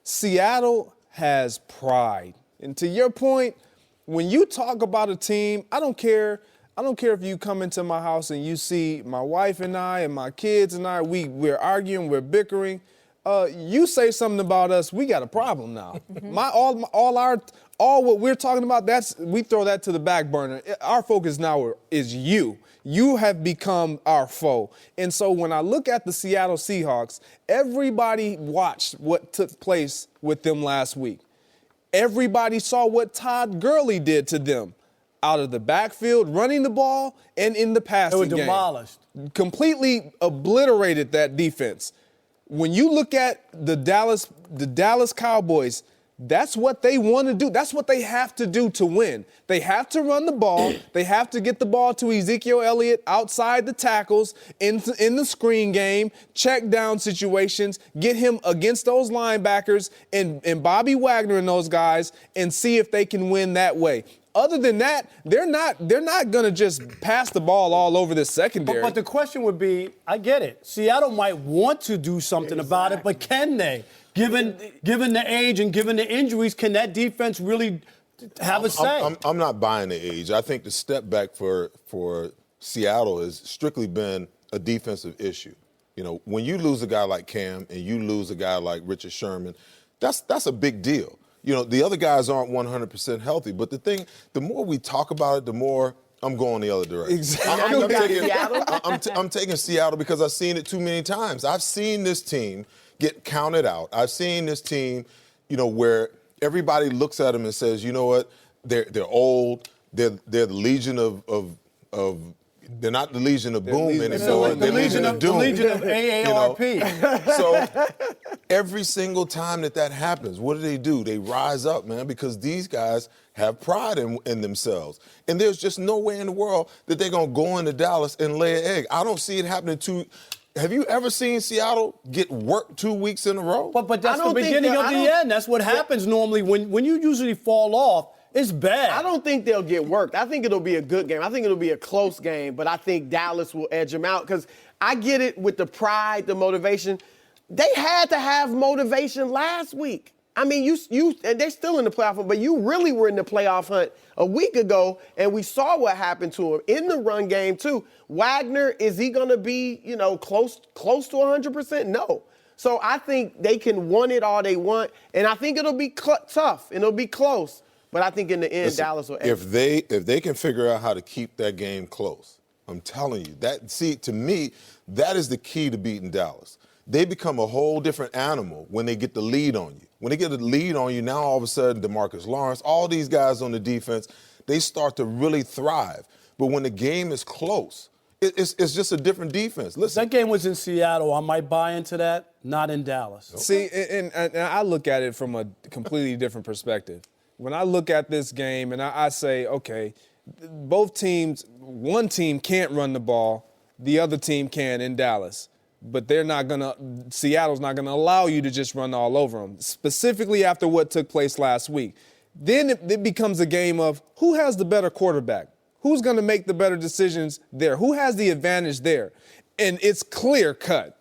Seattle has pride. And to your point, when you talk about a team, I don't care if you come into my house and you see my wife and I and my kids and I, we're arguing, we're bickering. You say something about us, we got a problem now. All what we're talking about, we throw that to the back burner. Our focus now is you. You have become our foe. And so when I look at the Seattle Seahawks, everybody watched what took place with them last week. Everybody saw what Todd Gurley did to them. Out of the backfield, running the ball, and in the passing game. They were demolished. Completely obliterated that defense. When you look at the Dallas Cowboys, that's what they want to do. That's what they have to do to win. They have to run the ball. They have to get the ball to Ezekiel Elliott outside the tackles, in the screen game, check down situations, get him against those linebackers and Bobby Wagner and those guys, and see if they can win that way. Other than that, they're not going to just pass the ball all over the secondary. But the question would be, I get it. Seattle might want to do something about it, but can they? Given the age and given the injuries, can that defense really have a say? I'm not buying the age. I think the step back for Seattle has strictly been a defensive issue. You know, when you lose a guy like Cam and you lose a guy like Richard Sherman, that's a big deal. You know, the other guys aren't 100% healthy, but the more we talk about it, the more I'm going the other direction. Exactly. I'm taking Seattle because I've seen it too many times. I've seen this team get counted out. I've seen this team, you know, where everybody looks at them and says, you know what, they're old, they're the Legion of they're not the Legion of Boom anymore. They're Legion of Doom. The Legion of AARP. You know? So every single time that happens, what do? They rise up, man, because these guys have pride in themselves. And there's just no way in the world that they're going to go into Dallas and lay an egg. I don't see it happening Have you ever seen Seattle get worked 2 weeks in a row? But that's the beginning of the end. That's what happens normally when you usually fall off. It's bad. I don't think they'll get worked. I think it'll be a good game. I think it'll be a close game, but I think Dallas will edge them out because I get it with the pride, the motivation. They had to have motivation last week. I mean, they're still in the playoff hunt, but you really were in the playoff hunt a week ago, and we saw what happened to him in the run game too. Wagner, is he going to be, close to 100%? No. So I think they can want it all they want, and I think it'll be tough and it'll be close. But I think in the end, Dallas will. If they can figure out how to keep that game close, I'm telling you to me, that is the key to beating Dallas. They become a whole different animal when they get the lead on you. When they get the lead on you, now all of a sudden, DeMarcus Lawrence, all these guys on the defense, they start to really thrive. But when the game is close, it's just a different defense. Listen, that game was in Seattle. I might buy into that. Not in Dallas. Okay. See, and I look at it from a completely different perspective. When I look at this game and I say, okay, both teams, one team can't run the ball, the other team can in Dallas. But Seattle's not going to allow you to just run all over them, specifically after what took place last week. Then it becomes a game of who has the better quarterback? Who's going to make the better decisions there? Who has the advantage there? And it's clear cut.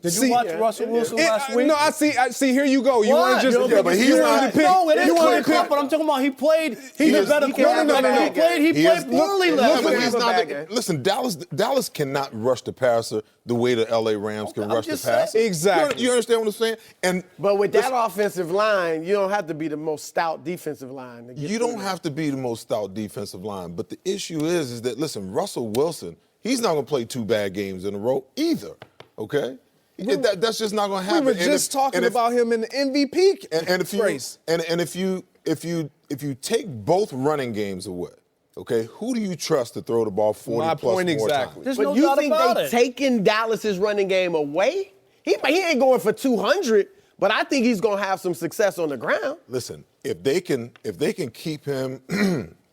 Did you watch Russell Wilson last week? No, I see. Here you go. You want to just but he's not. No, it is clear cut. But I'm talking about he played. He's a better quarterback. He played poorly last week. Listen, Dallas cannot rush the passer the way the LA Rams can rush the passer. Exactly. You understand what I'm saying? But with that offensive line, you don't have to be the most stout defensive line. You don't have to be the most stout defensive line. But the issue is that listen, Russell Wilson. He's not going to play 2 bad games in a row either, okay? That's just not going to happen. We were just talking about him in the MVP race. And if you take both running games away, okay, who do you trust to throw the ball 40 My plus point more exactly. times? But you think they taking Dallas's running game away? He ain't going for 200, but I think he's going to have some success on the ground. Listen, if they can keep him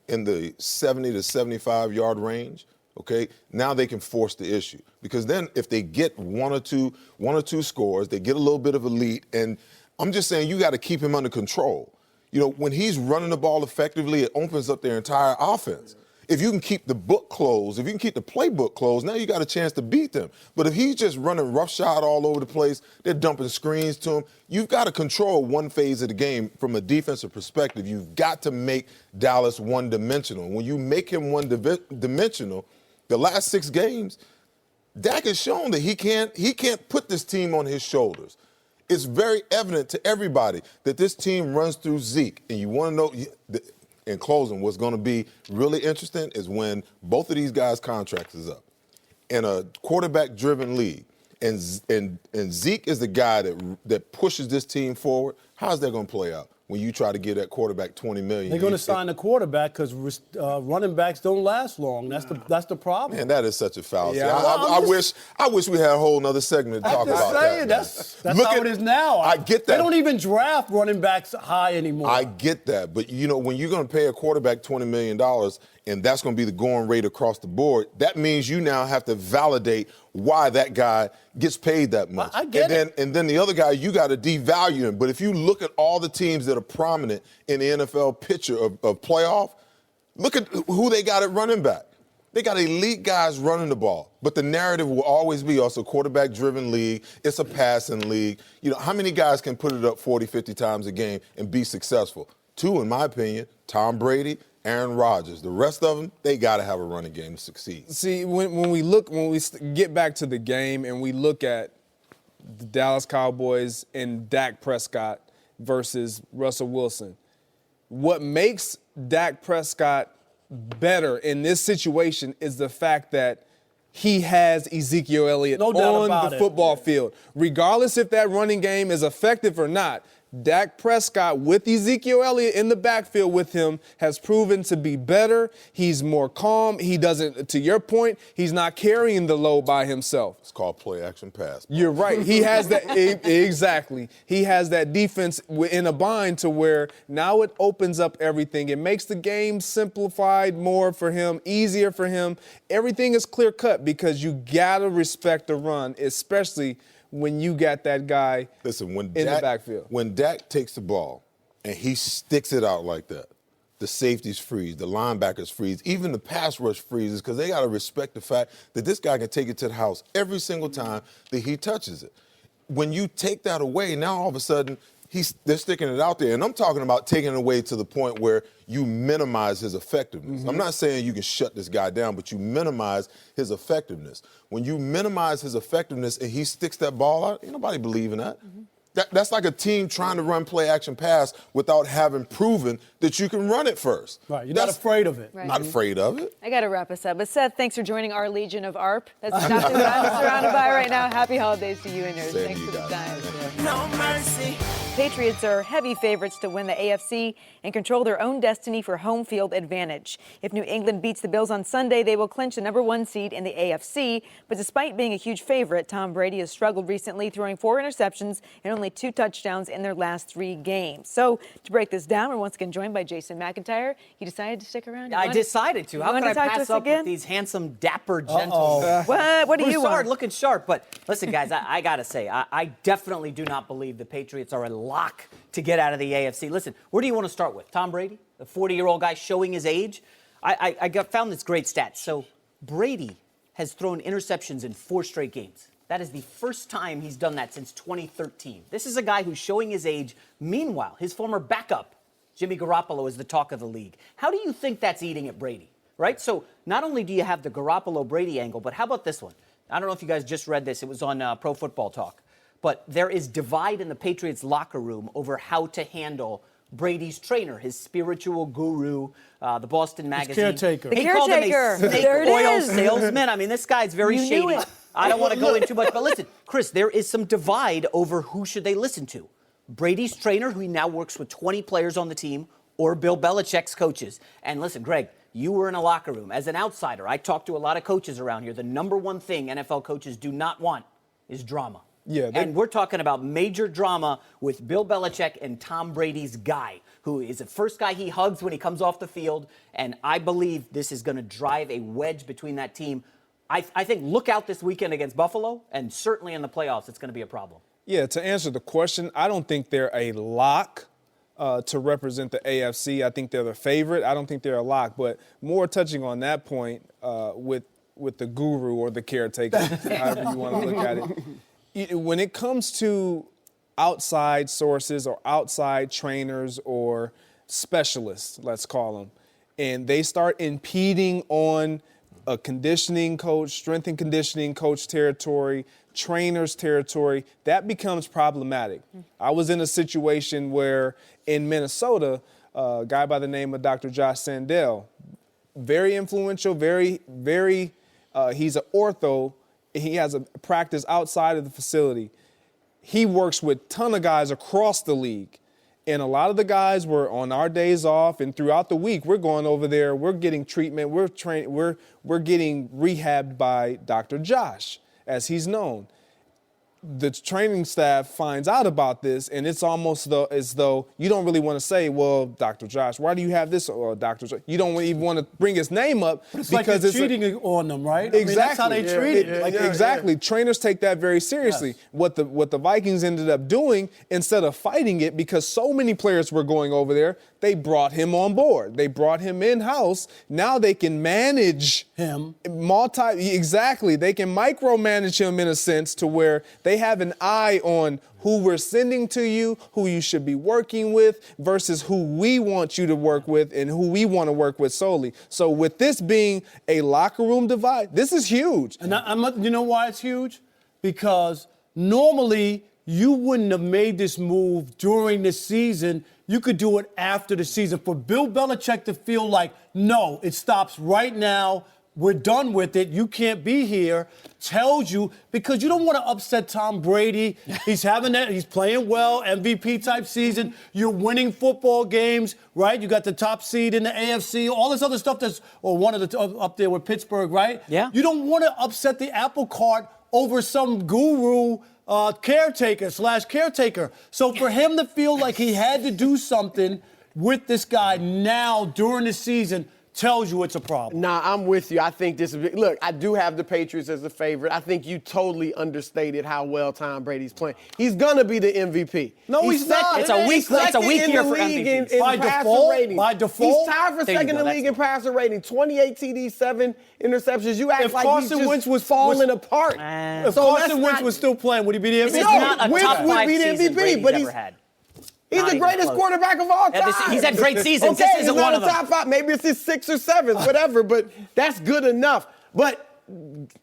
in the 70 to 75 yard range, okay, now they can force the issue. Because then if they get one or two scores, they get a little bit of a lead, and I'm just saying you got to keep him under control. You know, when he's running the ball effectively, it opens up their entire offense. If you can keep the book closed, if you can keep the playbook closed, now you got a chance to beat them. But if he's just running roughshod all over the place, they're dumping screens to him, you've got to control one phase of the game from a defensive perspective. You've got to make Dallas one-dimensional. When you make him one-dimensional, the last 6 games, Dak has shown that he can't put this team on his shoulders. It's very evident to everybody that this team runs through Zeke. And you want to know, in closing, what's going to be really interesting is when both of these guys' contracts is up. In a quarterback-driven league, and Zeke is the guy that pushes this team forward, how's that going to play out when you try to give that quarterback $20 million? They're going to sign the quarterback because running backs don't last long. That's the problem. Man, that is such a fallacy. Yeah, I wish we had a whole other segment to talk about that. That's how it is now. I get that. They don't even draft running backs high anymore. I get that. But, you know, when you're going to pay a quarterback $20 million and that's going to be the going rate across the board, that means you now have to validate why that guy gets paid that much. I get it. And then the other guy, you got to devalue him. But if you look at all the teams that are prominent in the NFL picture of playoff, look at who they got at running back. They got elite guys running the ball. But the narrative will always be also quarterback-driven league. It's a passing league. You know, how many guys can put it up 40, 50 times a game and be successful? 2, in my opinion, Tom Brady, Aaron Rodgers. The rest of them, they got to have a running game to succeed. See, when we get back to the game and we look at the Dallas Cowboys and Dak Prescott versus Russell Wilson, what makes Dak Prescott better in this situation is the fact that he has Ezekiel Elliott on the football field. Regardless if that running game is effective or not, Dak Prescott with Ezekiel Elliott in the backfield with him has proven to be better. He's more calm. He doesn't, to your point, he's not carrying the load by himself. It's called play action pass. You're right. He has that exactly. He has that defense in a bind to where now it opens up everything. It makes the game simplified more for him, easier for him. Everything is clear cut because you gotta respect the run, especially when you got that guy in the backfield. When Dak takes the ball and he sticks it out like that, the safeties freeze, the linebackers freeze, even the pass rush freezes because they got to respect the fact that this guy can take it to the house every single time that he touches it. When you take that away, now all of a sudden they're sticking it out there. And I'm talking about taking it away to the point where you minimize his effectiveness. Mm-hmm. I'm not saying you can shut this guy down, but you minimize his effectiveness. When you minimize his effectiveness and he sticks that ball out, ain't nobody believing that. Mm-hmm. That's like a team trying to run play action pass without having proven that you can run it first. Right, you're not afraid of it. Right. Not afraid of it. I got to wrap us up. But Seth, thanks for joining our Legion of ARP. That's exactly what I'm surrounded by right now. Happy holidays to you and yours. Thanks for the time. No mercy. Patriots are heavy favorites to win the AFC and control their own destiny for home field advantage. If New England beats the Bills on Sunday, they will clinch the #1 seed in the AFC. But despite being a huge favorite, Tom Brady has struggled recently, throwing 4 interceptions and only 2 touchdowns in their last 3 games. So to break this down, we're once again joined by Jason McIntyre. You decided to stick around? I decided to. How could I pass up with these handsome, dapper gentlemen? What do you want? Broussard looking sharp. But listen, guys, I got to say, I definitely do not believe the Patriots are a lock to get out of the AFC. Listen, where do you want to start with? Tom Brady, the 40-year-old guy showing his age? I found this great stat. So Brady has thrown interceptions in 4 straight games. That is the first time he's done that since 2013. This is a guy who's showing his age. Meanwhile, his former backup, Jimmy Garoppolo, is the talk of the league. How do you think that's eating at Brady, right? So not only do you have the Garoppolo-Brady angle, but how about this one? I don't know if you guys just read this. It was on Pro Football Talk. But there is divide in the Patriots locker room over how to handle Brady's trainer, his spiritual guru, the Boston Magazine. caretaker. The He called him a caretaker. snake There it oil is. salesman. I mean, this guy's very You knew shady. it. I don't want to go into too much, but listen, Chris, there is some divide over who should they listen to. Brady's trainer, who he now works with 20 players on the team, or Bill Belichick's coaches. And listen, Greg, you were in a locker room. As an outsider, I talked to a lot of coaches around here. The number one thing NFL coaches do not want is drama. Yeah, and we're talking about major drama with Bill Belichick and Tom Brady's guy, who is the first guy he hugs when he comes off the field. And I believe this is going to drive a wedge between that team. I think look out this weekend against Buffalo, and certainly in the playoffs, it's going to be a problem. Yeah, to answer the question, I don't think they're a lock to represent the AFC. I think they're the favorite. I don't think they're a lock. But more touching on that point with the guru or the caretaker, however you want to look at it. When it comes to outside sources or outside trainers or specialists, let's call them, and they start impeding on a conditioning coach, strength and conditioning coach territory, trainer's territory, that becomes problematic. I was in a situation where in Minnesota, a guy by the name of Dr. Josh Sandell, very influential, he's an ortho. He has a practice outside of the facility. He works with a ton of guys across the league. And a lot of the guys were on our days off, and throughout the week, we're going over there, we're getting treatment, we're getting rehabbed by Dr. Josh, as he's known. The training staff finds out about this, and it's almost as though you don't really want to say, well, Dr. Josh, why do you have this? Or Dr. Josh, you don't even want to bring his name up. But it's like they're cheating on them, right? Exactly. I mean, that's how they treat it. Exactly. Trainers take that very seriously. Yes. What the Vikings ended up doing, instead of fighting it, because so many players were going over there, they brought him on board. They brought him in-house. Now they can manage him. Exactly. They can micromanage him in a sense to where they have an eye on who we're sending to you, who you should be working with versus who we want you to work with and who we want to work with solely. So with this being a locker room divide, this is huge. And you know why it's huge? Because normally you wouldn't have made this move during the season. You could do it after the season. For Bill Belichick to feel like, no, it stops right now. We're done with it. You can't be here. Tells you, because you don't want to upset Tom Brady. He's playing well, MVP type season. You're winning football games, right? You got the top seed in the AFC, all this other stuff one of the up there with Pittsburgh, right? Yeah. You don't want to upset the apple cart over some guru caretaker. So for him to feel like he had to do something with this guy now during the season tells you it's a problem. Nah, I'm with you. I think this is – look, I do have the Patriots as the favorite. I think you totally understated how well Tom Brady's playing. He's going to be the MVP. No, he's not. It's a weak year for MVPs. By default? He's tied for second in the league in passer rating. 28 TDs, 7 interceptions. You act like he's just falling apart. If Carson Wentz was still playing, would he be the MVP? This is not a Wentz top would five be the season MVP, Brady's but ever had. He's Not the even greatest close. quarterback of all time. He's had great seasons. Okay, This he's isn't not one a of them. top 5. Maybe it's his 6th or 7th, whatever. But that's good enough. But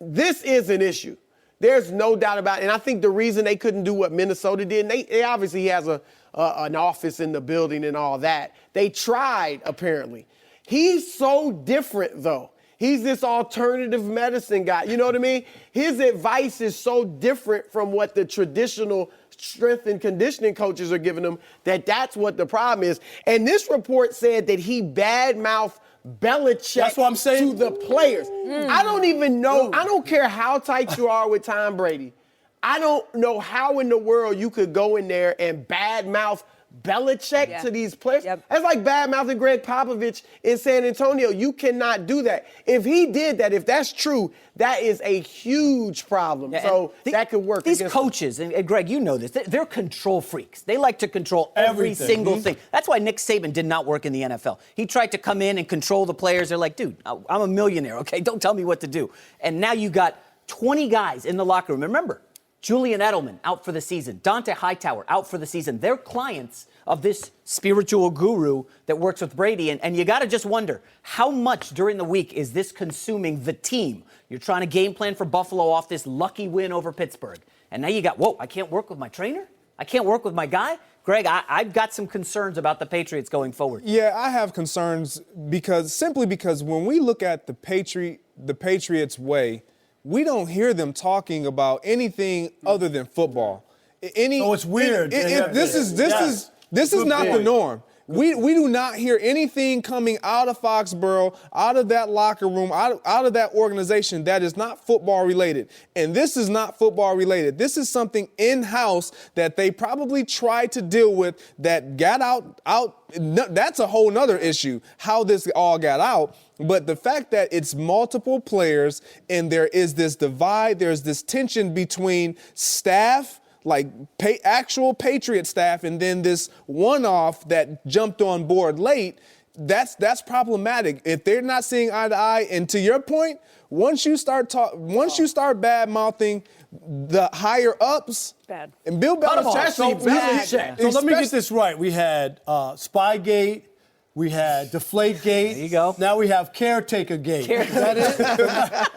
this is an issue. There's no doubt about it. And I think the reason they couldn't do what Minnesota did, and they obviously has an office in the building and all that. They tried, apparently. He's so different, though. He's this alternative medicine guy. You know what I mean? His advice is so different from what the traditional strength and conditioning coaches are giving him that's what the problem is. And this report said that he badmouthed Belichick That's what I'm saying. to the players. I don't even know. I don't care how tight you are with Tom Brady. I don't know how in the world you could go in there and badmouth Belichick to these players. That's like bad-mouthing Greg Popovich in San Antonio. You cannot do that. If he did that, if that's true, that is a huge problem. So that could work. These coaches, and Greg, you know this, they're control freaks. They like to control every single thing. That's why Nick Saban did not work in the NFL. He tried to come in and control the players. They're like, dude, I'm a millionaire, okay? Don't tell me what to do. And now you got 20 guys in the locker room. Remember, Julian Edelman out for the season. Dante Hightower out for the season. They're clients of this spiritual guru that works with Brady. And you got to just wonder, how much during the week is this consuming the team? You're trying to game plan for Buffalo off this lucky win over Pittsburgh. And now you got, whoa, I can't work with my trainer? I can't work with my guy. Greg, I've got some concerns about the Patriots going forward. Yeah, I have concerns because when we look at the Patriots way, we don't hear them talking about anything other than football. So it's weird. This is not the norm. We do not hear anything coming out of Foxborough, out of that locker room, out of that organization that is not football related. And this is not football related. This is something in-house that they probably tried to deal with that got out. That's a whole nother issue, how this all got out. But the fact that it's multiple players and there is this divide, there's this tension between staff, like actual Patriot staff, and then this one-off that jumped on board late, that's problematic. If they're not seeing eye to eye, and to your point, once you start bad-mouthing the higher ups, bad. And Bill Belichick. So let me get this right. We had Spygate. We had Deflategate. There you go. Now we have Caretakergate. Is that it?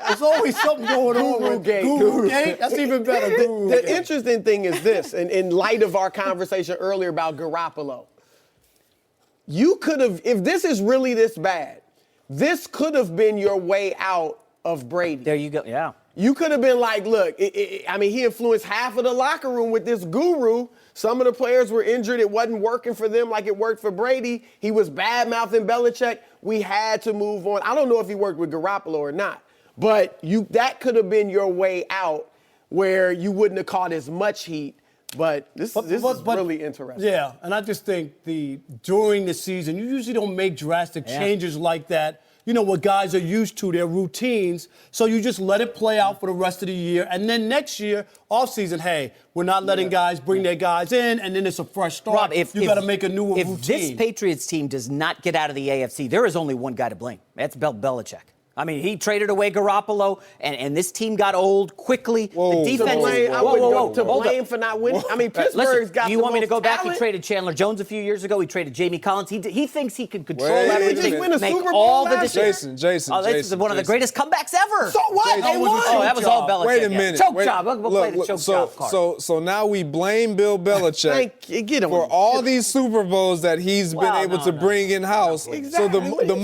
There's always something going on with Guru-gate. That's even better. The interesting thing is this, and in light of our conversation earlier about Garoppolo, you could have, if this is really this bad, this could have been your way out of Brady. There you go. Yeah. You could have been like, look, he influenced half of the locker room with this guru. Some of the players were injured. It wasn't working for them like it worked for Brady. He was bad-mouthing Belichick. We had to move on. I don't know if he worked with Garoppolo or not, but that could have been your way out where you wouldn't have caught as much heat. But this is really interesting. Yeah, and I just think during the season, you usually don't make drastic changes like that. You know what guys are used to, their routines. So you just let it play out for the rest of the year. And then next year, offseason, hey, we're not letting guys bring their guys in, and then it's a fresh start. Rob, you got to make a new routine. If this Patriots team does not get out of the AFC, there is only one guy to blame. That's Belichick. I mean, he traded away Garoppolo, and this team got old quickly. Whoa. The defense To blame for not winning. I mean, Pittsburgh's got do you the want me to most go back? talent. He traded Chandler Jones a few years ago. He traded Jamie Collins. He thinks he can control Wait, everything. They just win a make Super Bowl all the last year. decisions. Jason, this is one of the greatest comebacks ever. So what? They won. Oh, that was all Belichick. Wait a minute. Choke job. We'll play the choke job card. So now we blame Bill Belichick for all these Super Bowls that he's been able to bring in house. Exactly. So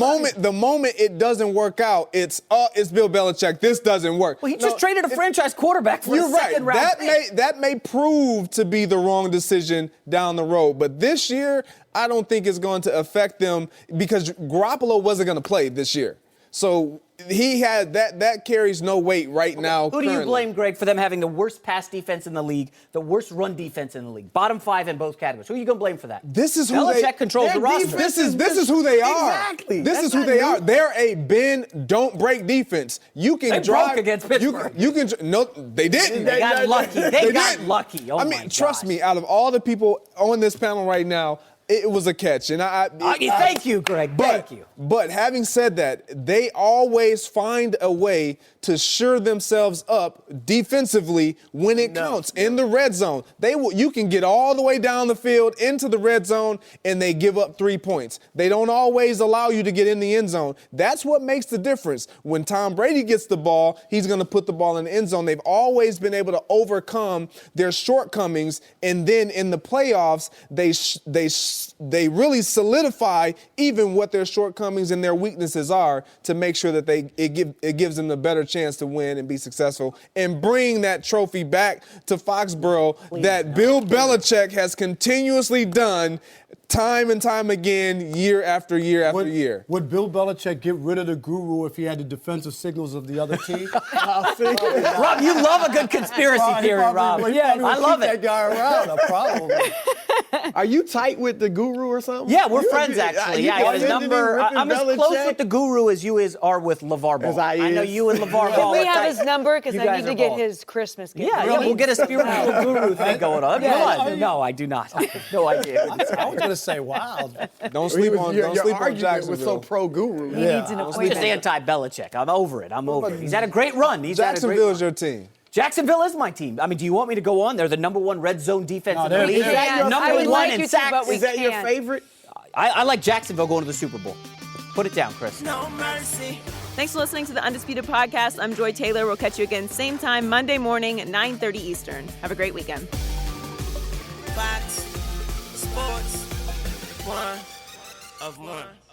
the moment it doesn't work out, it's Bill Belichick. This doesn't work. Well, he just traded a franchise quarterback for a second round pick. That may prove to be the wrong decision down the road. But this year, I don't think it's going to affect them because Garoppolo wasn't going to play this year. So he had that carries no weight right now. Who do you blame, Greg, for them having the worst pass defense in the league, the worst run defense in the league? Bottom 5 in both categories. Who are you going to blame for that? This is who Belichick controls the roster. This is who they are. Exactly. This is who they are. They're a bend, don't break defense. You can They drive broke against Pittsburgh. You can no, they didn't. They got lucky. They got didn't. lucky. Oh, I mean, trust me. Out of all the people on this panel right now, it was a catch, and thank you, Greg. Thank you. But having said that, they always find a way to shore themselves up defensively when it counts in the red zone. You can get all the way down the field into the red zone, and they give up 3 points. They don't always allow you to get in the end zone. That's what makes the difference. When Tom Brady gets the ball, he's going to put the ball in the end zone. They've always been able to overcome their shortcomings, and then in the playoffs, they really solidify even what their shortcomings and their weaknesses are to make sure that it gives them a better chance to win and be successful and bring that trophy back to Foxborough that Bill Belichick has continuously done time and time again, year after year after year. Would Bill Belichick get rid of the guru if he had the defensive signals of the other team? Rob, you love a good conspiracy theory, Rob. Yeah, I love it. That guy around, a problem. Are you tight with the guru or something? Yeah, we're friends, actually. Yeah, I got his number. I'm as close with the guru as you are with LeVar Ball. I know you and LeVar Ball. We have his number because I need to get his Christmas gift. Yeah, we'll get a spiritual guru thing going on. No, I do not. I have no idea. I was going to say, wow. Don't sleep on Jacksonville. Was so pro-guru. He needs an I'm appointment. just anti-Belichick. I'm over it. He's had a great run. Jacksonville is your team. Jacksonville is my team. I mean, do you want me to go on? They're the number 1 red zone defense in the league. I would like you to, but we Is that your can't. favorite? I like Jacksonville going to the Super Bowl. Put it down, Chris. No mercy. Thanks for listening to the Undisputed Podcast. I'm Joy Taylor. We'll catch you again same time Monday morning at 9:30 Eastern. Have a great weekend. one of one.